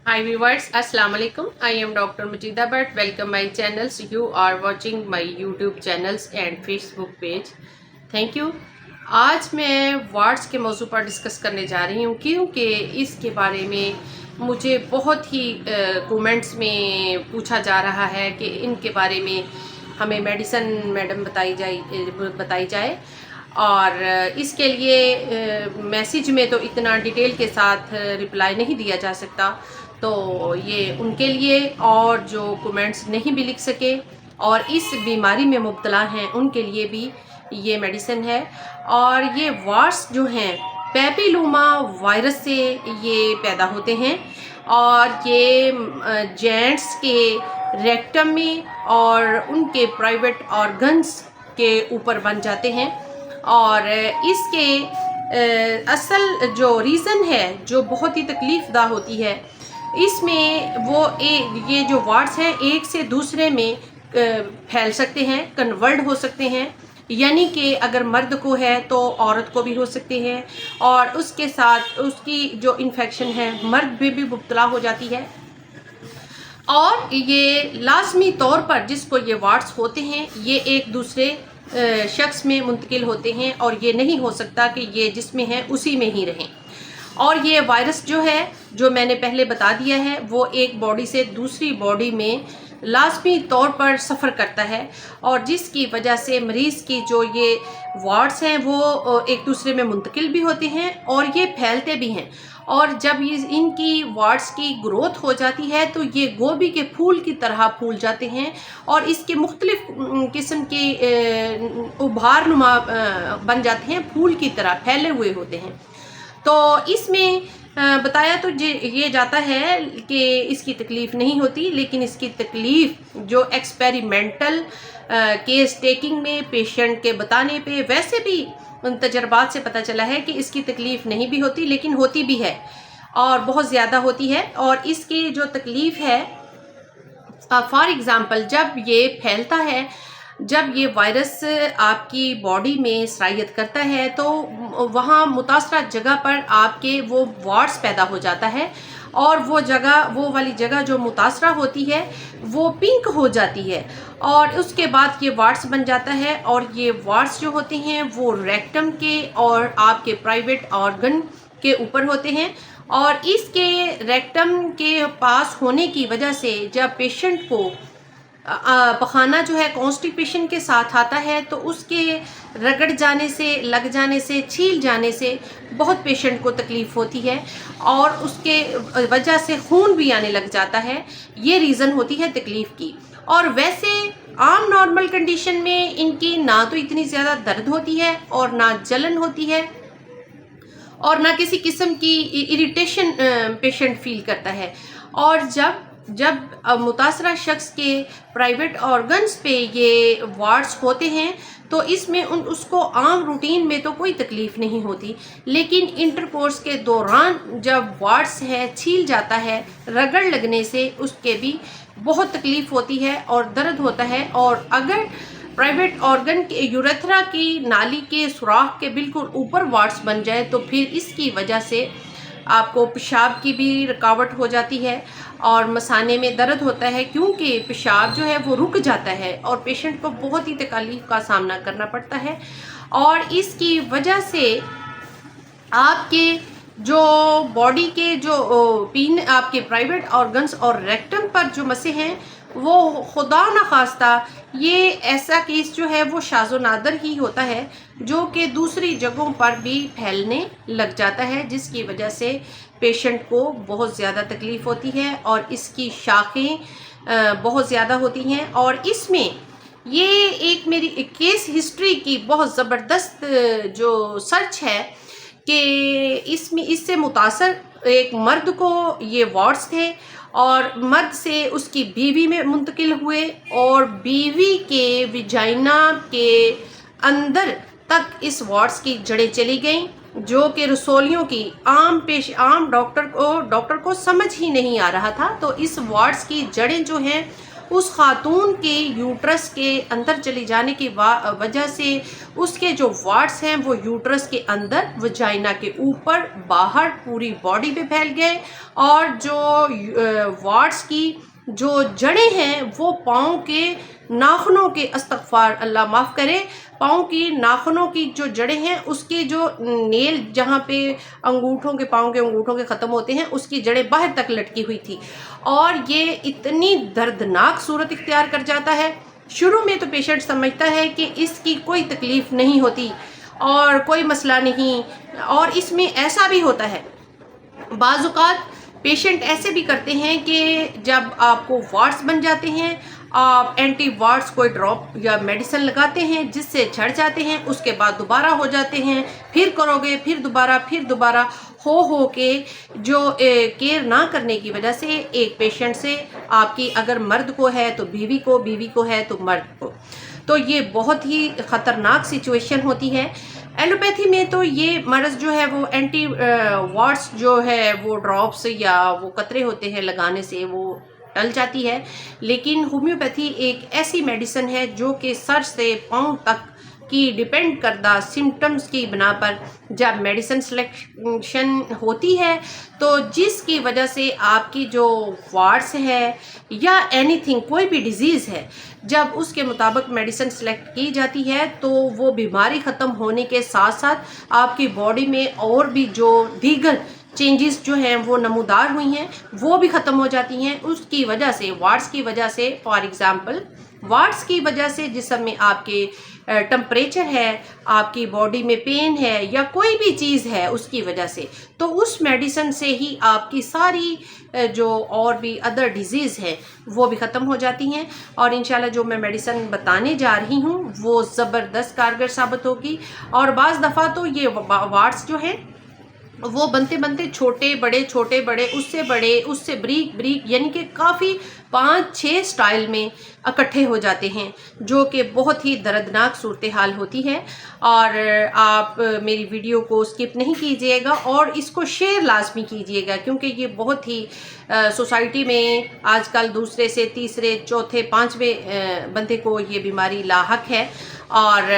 Hi viewers, Assalamu alaikum. I am Dr. Majida Bhatt. Welcome my channels. You are watching my YouTube channels and Facebook page. Thank you. आज मैं wards के मौजू पर discuss करने जा रही हूँ क्योंकि इसके बारे में मुझे बहुत ही कमेंट्स में पूछा जा रहा है कि इनके बारे में हमें मेडिसिन मैडम बताई जाए और इसके लिए मैसेज में तो इतना डिटेल के साथ रिप्लाई नहीं दिया जा सकता, तो ये उनके लिए और जो कमेंट्स नहीं भी लिख सके और इस बीमारी में मुब्तला हैं उनके लिए भी ये मेडिसिन है। और ये वार्ड्स जो हैं पेपिलोमा वायरस से ये पैदा होते हैं और ये जेंट्स के रेक्टम में और उनके प्राइवेट ऑर्गन्स के ऊपर बन जाते हैं। और इसके असल जो रीज़न है जो बहुत ही तकलीफ़दा होती है, इसमें वो ये जो वार्ड्स हैं एक से दूसरे में फैल सकते हैं, कन्वर्ट हो सकते हैं, यानी कि अगर मर्द को है तो औरत को भी हो सकते हैं और उसके साथ उसकी जो इन्फेक्शन है मर्द में भी मुब्तला हो जाती है। और ये लाजमी तौर पर जिसको ये वार्ड्स होते हैं ये एक दूसरे शख्स में मुंतकिल होते हैं और ये नहीं हो सकता कि ये जिसमें है उसी में ही रहें। और ये वायरस जो है जो मैंने पहले बता दिया है वो एक बॉडी से दूसरी बॉडी में लाजमी तौर पर सफ़र करता है और जिसकी वजह से मरीज़ की जो ये वार्ड्स हैं वो एक दूसरे में मुंतकिल भी होते हैं और ये फैलते भी हैं। और जब ये इनकी वार्ड्स की ग्रोथ हो जाती है तो ये गोभी के फूल की तरह फूल जाते हैं और इसके मुख्तलिफ किस्म के उभार नुमा बन जाते हैं, फूल की तरह फैले हुए होते हैं। तो इसमें बताया तो ये जाता है कि इसकी तकलीफ़ नहीं होती, लेकिन इसकी तकलीफ़ जो एक्सपेरिमेंटल केस टेकिंग में पेशेंट के बताने पे वैसे भी उन तजर्बात से पता चला है कि इसकी तकलीफ़ नहीं भी होती, लेकिन होती भी है और बहुत ज़्यादा होती है। और इसकी जो तकलीफ़ है फॉर एग्ज़ाम्पल जब ये फैलता है, जब ये वायरस आपकी बॉडी में सरायत करता है तो वहाँ मुतासरा जगह पर आपके वो वार्ड्स पैदा हो जाता है और वो वाली जगह जो मुतासरा होती है वो पिंक हो जाती है और उसके बाद ये वार्ड्स बन जाता है। और ये वार्ड्स जो होते हैं वो रेक्टम के और आपके प्राइवेट ऑर्गन के ऊपर होते हैं और इसके रेक्टम के पास होने की वजह से जब पेशेंट को पखाना जो है कॉन्स्टिपेशन के साथ आता है तो उसके रगड़ जाने से, लग जाने से, छील जाने से बहुत पेशेंट को तकलीफ़ होती है और उसके वजह से खून भी आने लग जाता है। ये रीज़न होती है तकलीफ़ की। और वैसे आम नॉर्मल कंडीशन में इनकी ना तो इतनी ज़्यादा दर्द होती है और ना जलन होती है और ना किसी किस्म की इरिटेशन पेशेंट फील करता है। और जब मुतासरा शख्स के प्राइवेट ऑर्गन्स पे ये वार्ड्स होते हैं तो इसमें उसको आम रूटीन में तो कोई तकलीफ़ नहीं होती, लेकिन इंटरकोर्स के दौरान जब वार्ड्स है छील जाता है रगड़ लगने से उसके भी बहुत तकलीफ़ होती है और दर्द होता है। और अगर प्राइवेट ऑर्गन के यूरेथ्रा की नाली के सुराख के बिल्कुल ऊपर वार्ड्स बन जाए तो फिर इसकी वजह से आपको पेशाब की भी रुकावट हो जाती है और मसाने में दर्द होता है क्योंकि पेशाब जो है वो रुक जाता है और पेशेंट को बहुत ही तकलीफ़ का सामना करना पड़ता है। और इसकी वजह से आपके जो बॉडी के जो आपके प्राइवेट ऑर्गन्स और रेक्टम पर जो मसे हैं वो खुदा न खास्ता ये ऐसा केस जो है वो शाज़ो नादर ही होता है जो कि दूसरी जगहों पर भी फैलने लग जाता है, जिसकी वजह से पेशेंट को बहुत ज़्यादा तकलीफ़ होती है और इसकी शाखें बहुत ज़्यादा होती हैं। और इसमें ये एक मेरी केस हिस्ट्री की बहुत ज़बरदस्त जो सर्च है कि इससे मुतासर एक मर्द को ये वार्ड्स थे और मर्द से उसकी बीवी में मुंतकिल हुए और बीवी के विजाइना के अंदर तक इस वार्ड्स की जड़ें चली गईं जो कि रसोलियों की आम डॉक्टर को समझ ही नहीं आ रहा था। तो इस वार्ड्स की जड़ें जो हैं اس خاتون کے یوٹرس کے اندر چلی جانے کی وجہ سے اس کے جو وارڈس ہیں وہ یوٹرس کے اندر وجائنا کے اوپر باہر پوری باڈی پہ پھیل گئے، اور جو وارڈس کی جو جڑیں ہیں وہ پاؤں کے ناخنوں کے، استغفار اللہ معاف کرے، پاؤں کی ناخنوں کی جو جڑیں ہیں اس کی جو نیل جہاں پہ انگوٹھوں کے، پاؤں کے انگوٹھوں کے ختم ہوتے ہیں، اس کی جڑیں باہر تک لٹکی ہوئی تھی، اور یہ اتنی دردناک صورت اختیار کر جاتا ہے۔ شروع میں تو پیشنٹ سمجھتا ہے کہ اس کی کوئی تکلیف نہیں ہوتی اور کوئی مسئلہ نہیں، اور اس میں ایسا بھی ہوتا ہے بعض اوقات پیشنٹ ایسے بھی کرتے ہیں کہ جب آپ کو وارڈس بن جاتے ہیں، آپ اینٹی وارڈس کوئی ڈراپ یا میڈیسن لگاتے ہیں جس سے جھڑ جاتے ہیں، اس کے بعد دوبارہ ہو جاتے ہیں، پھر کرو گے، پھر دوبارہ ہو کے جو کیئر نہ کرنے کی وجہ سے ایک پیشنٹ سے آپ کی اگر مرد کو ہے تو بیوی کو، بیوی کو ہے تو مرد کو، تو یہ بہت ہی خطرناک سچویشن ہوتی ہے۔ ایلوپیتھی میں تو یہ مرض جو ہے وہ اینٹی وارڈس جو ہے وہ ڈراپس یا وہ قطرے ہوتے ہیں لگانے سے وہ ٹل جاتی ہے، لیکن ہومیوپیتھی ایک ایسی میڈیسن ہے جو کہ سر سے پاؤں تک کی ڈیپینڈ کردہ سمٹمز کی بنا پر جب میڈیسن سلیکشن ہوتی ہے تو جس کی وجہ سے آپ کی جو وارڈس ہے یا اینی تھنگ کوئی بھی ڈیزیز ہے، جب اس کے مطابق میڈیسن سلیکٹ کی جاتی ہے تو وہ بیماری ختم ہونے کے ساتھ ساتھ آپ کی باڈی میں اور بھی جو دیگر چینجز جو ہیں وہ نمودار ہوئی ہیں وہ بھی ختم ہو جاتی ہیں، اس کی وجہ سے، وارڈس کی وجہ سے۔ فار ایگزامپل وارڈس کی وجہ سے جسم میں آپ کے ٹمپریچر ہے، آپ کی باڈی میں پین ہے یا کوئی بھی چیز ہے اس کی وجہ سے، تو اس میڈیسن سے ہی آپ کی ساری جو اور بھی ادر ڈیزیز ہیں وہ بھی ختم ہو جاتی ہیں، اور انشاءاللہ جو میں میڈیسن بتانے جا رہی ہوں وہ زبردست کارگر ثابت ہوگی۔ اور بعض دفعہ تو یہ وارڈس جو ہیں وہ بنتے بنتے چھوٹے بڑے اس سے بڑے، اس سے بریک یعنی کہ کافی 5-6 سٹائل میں اکٹھے ہو جاتے ہیں، جو کہ بہت ہی دردناک صورتحال ہوتی ہے۔ اور آپ میری ویڈیو کو سکپ نہیں کیجیے گا اور اس کو شیئر لازمی کیجیے گا، کیونکہ یہ بہت ہی سوسائٹی میں آج کل دوسرے سے تیسرے چوتھے پانچویں بندے کو یہ بیماری لاحق ہے، اور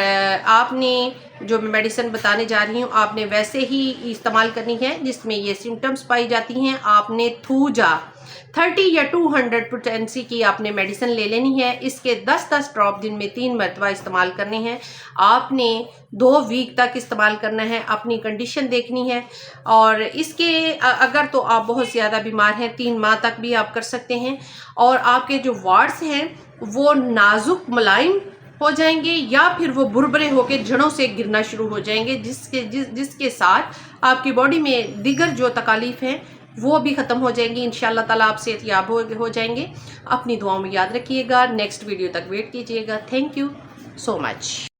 آپ نے جو میں میڈیسن بتانے جا رہی ہوں آپ نے ویسے ہی استعمال کرنی ہے جس میں یہ سمٹمز پائی جاتی ہیں۔ آپ نے تھوجا 30 یا 200 پوٹینسی کی آپ نے میڈیسن لے لینی ہے، اس کے 10 ڈراپ دن میں 3 مرتبہ استعمال کرنے ہیں، آپ نے 2 ویک تک استعمال کرنا ہے، اپنی کنڈیشن دیکھنی ہے، اور اس کے اگر تو آپ بہت زیادہ بیمار ہیں 3 ماہ تک بھی آپ کر سکتے ہیں، اور آپ کے جو وارڈس ہیں وہ نازک ملائم ہو جائیں گے یا پھر وہ بربرے ہو کے جڑوں سے گرنا شروع ہو جائیں گے، جس کے ساتھ آپ کی باڈی میں دیگر جو تکالیف ہیں وہ بھی ختم ہو جائیں گی۔ انشاءاللہ تعالیٰ آپ صحت یاب ہو جائیں گے۔ اپنی دعاؤں میں یاد رکھیے گا، نیکسٹ ویڈیو تک ویٹ کیجیے گا۔ Thank you so much.